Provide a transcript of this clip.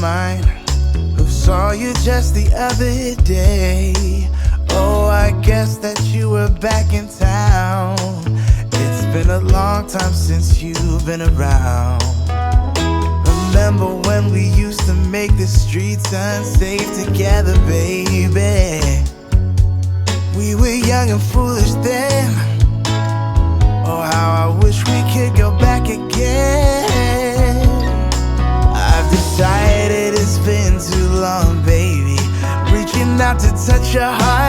mine who saw you just the other day. Oh, I guess that you were back in town. It's been a long time since you've been around. Remember when we used to make the streets unsafe together, baby? We were young and foolish then. Oh, how I wish we could go back again. I've decided it's been too long, baby, reaching out to touch your heart